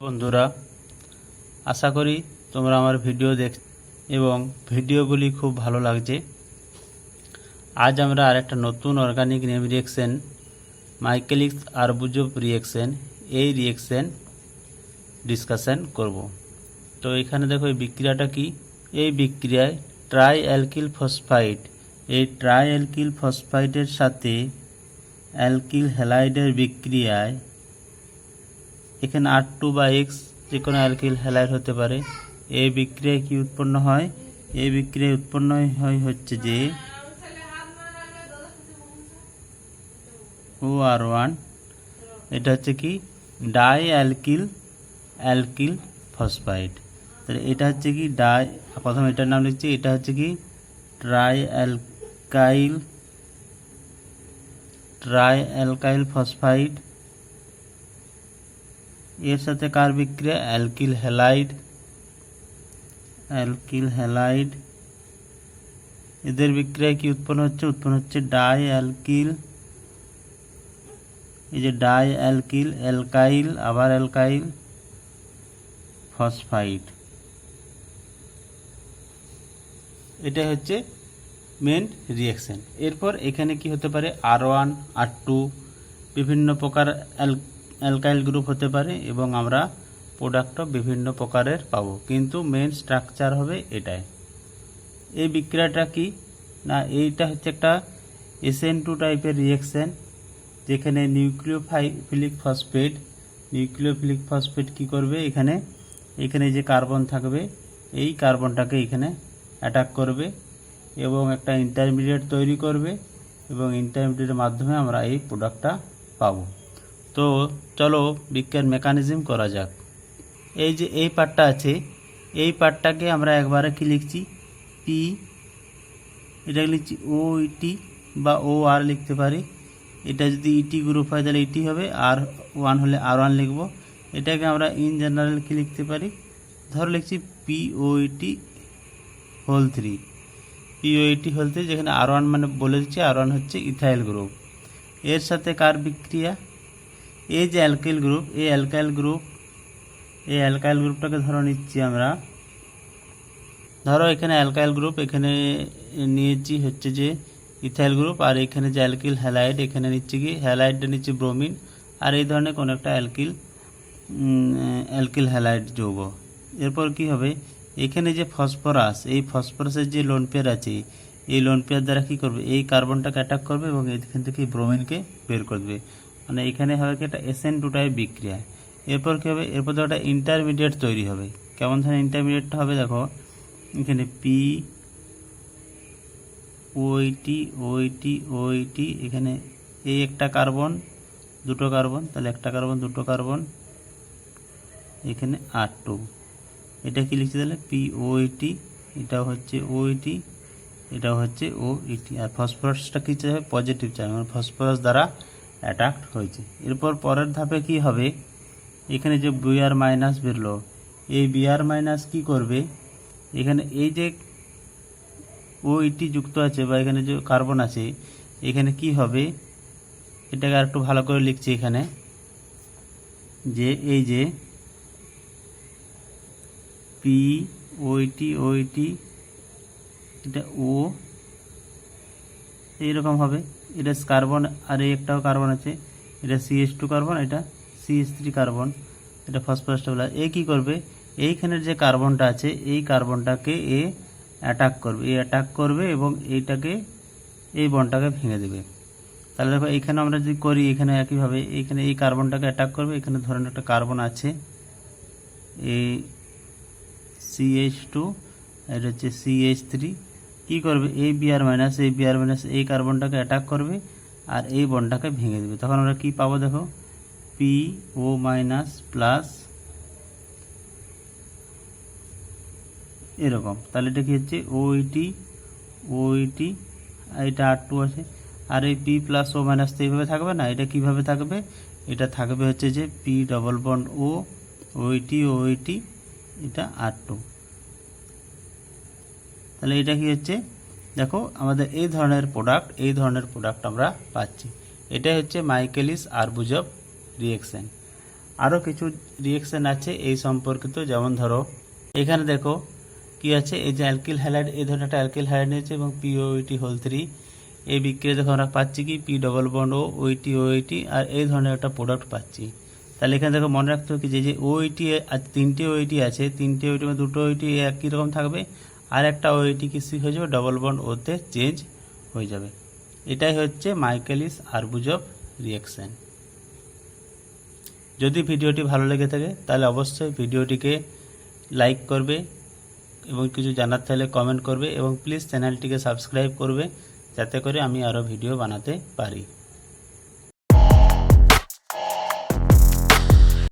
বন্ধুরা, আশা করি তোমরা আমার ভিডিও দেখ এবং ভিডিওগুলি খুব ভালো লাগছে। আজ আমরা আরেকটা নতুন organic name reaction Michaelis Arbuzov reaction এই রিয়েকশন ডিসকাশন করব। তো এখানে দেখো এই বিক্রিয়াটা কি। এই বিক্রিয়ায় ট্রাই অ্যালকিল ফসফাইড, এই ট্রাই অ্যালকিল ফসফাইডের সাথে অ্যালকিল হ্যালাইডের বিক্রিয়ায় এখানে R2 বা X যে কোনো অ্যালকিল হ্যালাইড হতে পারে। এই বিক্রিয়ায় কি উৎপন্ন হয়? এই বিক্রিয়ায় উৎপন্ন হয় হচ্ছে যে OR1, এটা হচ্ছে কি ডাই অ্যালকিল ফসফাইড। তাহলে এটা হচ্ছে কি প্রথম এটার নাম লিখছি, এটা হচ্ছে কি ট্রাই অ্যালকাইল ফসফাইড। এর সাথে কার বিক্রিয়া? Alkyl halide. এদের বিক্রিয়ায় কি উৎপন্ন হচ্ছে ডাই অ্যালকিল, এই যে ডাই অ্যালকাইল আবার অ্যালকাইল ফসফাইড। এটাই হচ্ছে মেন রিঅ্যাকশন। এরপর এখানে কি হতে পারে? R1 R2 বিভিন্ন প্রকার অ্যালকাইল গ্রুপ হতে পারে এবং আমরা প্রোডাক্টও বিভিন্ন প্রকারের পাবো, কিন্তু মেন স্ট্রাকচার হবে এটাই। এই বিক্রিয়াটা কি না, এইটা হচ্ছে একটা SN2 টাইপের রিঅ্যাকশন, যেখানে নিউক্লিওফিলিক ফসফেট কি করবে, এখানে যে কার্বন থাকবে এই কার্বনটাকে এখানে অ্যাটাক করবে এবং একটা ইন্টারমিডিয়েট তৈরি করবে এবং ইন্টারমিডিয়েটের মাধ্যমে আমরা এই প্রোডাক্টটা পাবো। তো চলো বিক্রিয়ার মেকানিজম করা যাক। এই যে এই পার্টটা আছে, এই পার্টটাকে আমরা একবারে কি লিখছি? পি, এটাকে লিখছি OET বা OR লিখতে পারি। এটা যদি ইটি গ্রুপ হয় তাহলে ইটি হবে, R1 হলে R1 লিখব। এটাকে আমরা ইন জেনারেল কি লিখতে পারি? ধরো লিখছি POET হোল 3, যেখানে R1 মানে বলে দিচ্ছি R1 হচ্ছে ইথাইল গ্রুপ। এর সাথে কার বিক্রিয়া? এই যে অ্যালকাইল গ্রুপ, এই অ্যালকাইল গ্রুপটাকে ধরো নিচ্ছি আমরা, ধরো এখানে অ্যালকাইল গ্রুপ, এখানে নিয়েছি হচ্ছে যে ইথাইল গ্রুপ, আর এখানে যে অ্যালকিল হ্যালাইড, এখানে নিচ্ছি কি হ্যালাইডটা নিচ্ছি ব্রোমিন, আর এই ধরনের কোনো একটা অ্যালকিল হ্যালাইড যৌগ। এরপর কি হবে? এখানে যে ফসফরাস, এই ফসফরাসের যে লোন পেয়ার আছে, এই লোন পেয়ার দ্বারা কি করবে? এই কার্বনটাকে অ্যাটাক করবে এবং এখান থেকে ব্রোমিনকে বের করবে, মানে এখানে হবে কি একটা SN2 টাইপ বিক্রিয়া। এরপর কী হবে? এরপর তো একটা ইন্টারমিডিয়েট তৈরি হবে। কেমন ধরনের ইন্টারমিডিয়েটটা হবে? দেখো এখানে POET, এখানে এই একটা কার্বন, দুটো কার্বন, তাহলে একটা কার্বন দুটো কার্বন, এখানে R2, এটা কি লিখছি তাহলে POET, এটাও হচ্ছে OET, এটাও হচ্ছে OET। আর ফসফরাসটা কি চাই? পজিটিভ চাই, মানে ফসফরাস দ্বারা অ্যাটাক হয়েছে। এরপর পরের ধাপে কি হবে? এখানে যে Br মাইনাস বেরলো, এই Br মাইনাস কি করবে? এখানে এই যে OET যুক্ত আছে বা এখানে যে কার্বন আছে, এখানে কি হবে? এটাকে আর একটু ভালো করে লিখছি, এখানে যে এই যে POET, এটা O এইরকম হবে। এটা কার্বন, আর এই একটাও কার্বন আছে, এটা CH2 কার্বন, এটা CH3 কার্বন, এটা ফসফরাসটা বলা। এ কী করবে? এইখানের যে কার্বনটা আছে এই কার্বনটাকে অ্যাটাক করবে এবং এই বন্ডটাকে ভেঙে দেবে। তাহলে দেখো এইখানে আমরা যদি করি, এখানে একইভাবে এইখানে এই কার্বনটাকে অ্যাটাক করবে। এখানে ধরেন একটা কার্বন আছে, এই CH2, এটা হচ্ছে CH3, কি করবে? এই Br মাইনাস এই কার্বনটাকে অ্যাটাক করবে আর এই বন্ডটাকে ভেঙে দেবে। তখন আমরা কি পাবো? দেখো PO মাইনাস প্লাস এরকম। তাহলে এটা কি হচ্ছে OET, এটা R2 আছে, আর এই P প্লাস O মাইনাস তো এইভাবে থাকবে না, এটা কিভাবে থাকবে? এটা থাকবে হচ্ছে যে P double bond O, OET, এটা R2। তাহলে এটা কি হচ্ছে? দেখো আমাদের এই ধরনের প্রোডাক্ট আমরা পাচ্ছি। এটাই হচ্ছে মাইকেলিস আরবুজভ রিঅ্যাকশন। আরও কিছু রিয়েকশন আছে এই সম্পর্কিত, যেমন ধরো এখানে দেখো কি আছে, এই যে অ্যালকিল হ্যালাইড, এই ধরনের একটা অ্যালকিল হ্যালাইড নিয়েছে এবং POOT হোল 3, এই বিক্রিয়া দেখো আমরা পাচ্ছি কি P ডবল বন্ড ও OET OET, আর এই ধরনের একটা প্রোডাক্ট পাচ্ছি। তাহলে এখানে দেখো মনে রাখতে হবে কি যে OET তিনটে OET আছে, তিনটে OET মানে দুটো OET একই রকম থাকবে, আর একটা OET কি হয়ে যাবে ডবল বন্ড ওতে চেঞ্জ হয়ে যাবে। এটাই হচ্ছে মাইকেলিস আরবুজভ রিয়েকশন। যদি ভিডিওটি ভালো লেগে থাকে তাহলে অবশ্যই ভিডিওটিকে লাইক করবে এবং কিছু জানার থাকলে কমেন্ট করবে এবং প্লিজ চ্যানেলটিকে সাবস্ক্রাইব করবে, যাতে করে আমি আরও ভিডিও বানাতে পারি।